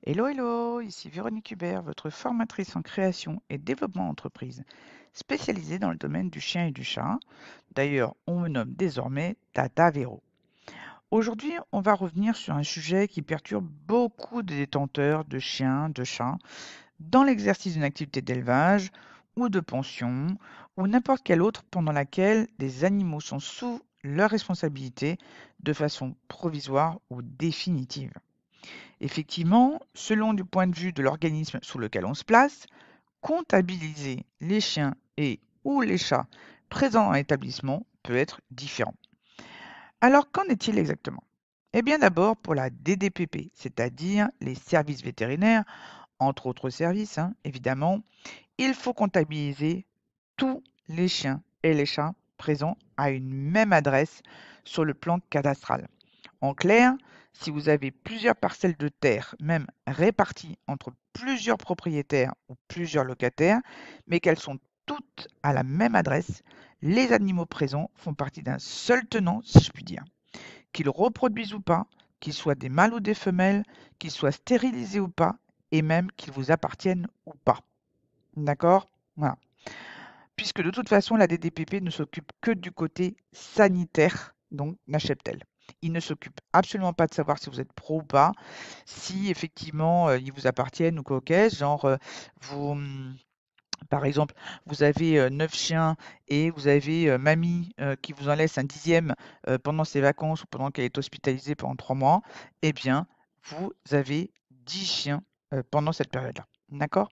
Hello, hello, ici Véronique Hubert, votre formatrice en création et développement d'entreprise, spécialisée dans le domaine du chien et du chat. D'ailleurs, on me nomme désormais Tata Véro. Aujourd'hui, on va revenir sur un sujet qui perturbe beaucoup de détenteurs de chiens, de chats, dans l'exercice d'une activité d'élevage ou de pension, ou n'importe quelle autre pendant laquelle des animaux sont sous leur responsabilité de façon provisoire ou définitive. Effectivement, selon du point de vue de l'organisme sous lequel on se place, comptabiliser les chiens et ou les chats présents à l'établissement peut être différent. Alors, qu'en est-il exactement? Eh bien d'abord pour la DDPP, c'est-à-dire les services vétérinaires, entre autres services, évidemment, il faut comptabiliser tous les chiens et les chats présents à une même adresse sur le plan cadastral. En clair, si vous avez plusieurs parcelles de terre, même réparties entre plusieurs propriétaires ou plusieurs locataires, mais qu'elles sont toutes à la même adresse, les animaux présents font partie d'un seul tenant, si je puis dire. Qu'ils reproduisent ou pas, qu'ils soient des mâles ou des femelles, qu'ils soient stérilisés ou pas, et même qu'ils vous appartiennent ou pas. D'accord? Voilà. Puisque de toute façon, la DDPP ne s'occupe que du côté sanitaire, donc la cheptel. Il ne s'occupe absolument pas de savoir si vous êtes pro ou pas, si effectivement ils vous appartiennent ou quoi qu'est-ce, genre vous, par exemple, vous avez 9 chiens et vous avez mamie qui vous en laisse un dixième pendant ses vacances ou pendant qu'elle est hospitalisée pendant 3 mois, eh bien, vous avez 10 chiens pendant cette période-là. D'accord?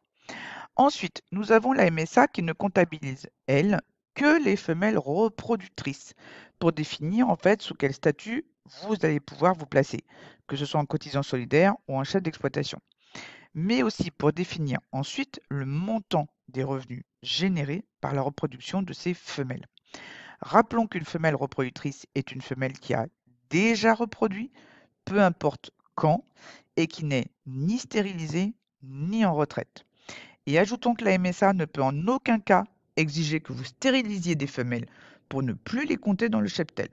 Ensuite, nous avons la MSA qui ne comptabilise, elle, que les femelles reproductrices pour définir en fait sous quel statut vous allez pouvoir vous placer, que ce soit en cotisant solidaire ou en chef d'exploitation, mais aussi pour définir ensuite le montant des revenus générés par la reproduction de ces femelles. Rappelons qu'une femelle reproductrice est une femelle qui a déjà reproduit, peu importe quand, et qui n'est ni stérilisée ni en retraite. Et ajoutons que la MSA ne peut en aucun cas exiger que vous stérilisiez des femelles pour ne plus les compter dans le cheptel.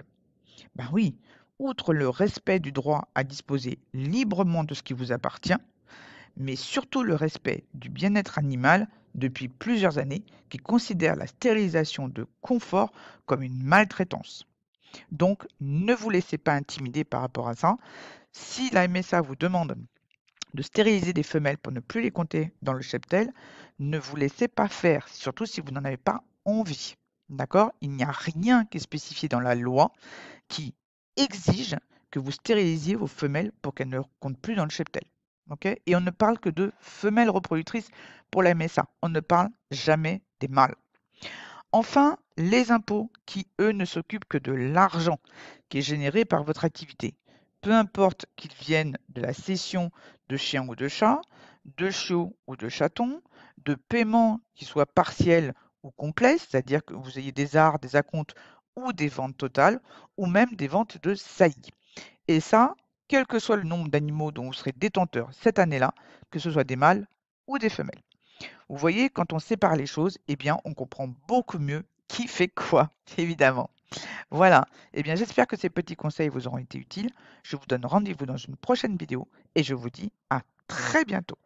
Ben oui, outre le respect du droit à disposer librement de ce qui vous appartient, mais surtout le respect du bien-être animal depuis plusieurs années qui considère la stérilisation de confort comme une maltraitance. Donc ne vous laissez pas intimider par rapport à ça. Si la MSA vous demande de stériliser des femelles pour ne plus les compter dans le cheptel, ne vous laissez pas faire, surtout si vous n'en avez pas envie. D'accord? Il n'y a rien qui est spécifié dans la loi qui exige que vous stérilisiez vos femelles pour qu'elles ne comptent plus dans le cheptel. Okay? Et on ne parle que de femelles reproductrices pour la MSA. On ne parle jamais des mâles. Enfin, les impôts qui, eux, ne s'occupent que de l'argent qui est généré par votre activité. Peu importe qu'ils viennent de la cession de chiens ou de chats, de chiots ou de chatons, de paiements qui soient partiels ou complets, c'est-à-dire que vous ayez des arts, des acomptes ou des ventes totales, ou même des ventes de saillies. Et ça, quel que soit le nombre d'animaux dont vous serez détenteur cette année-là, que ce soit des mâles ou des femelles. Vous voyez, quand on sépare les choses, eh bien, on comprend beaucoup mieux qui fait quoi, évidemment. Voilà. Eh bien, j'espère que ces petits conseils vous auront été utiles. Je vous donne rendez-vous dans une prochaine vidéo et je vous dis à très bientôt.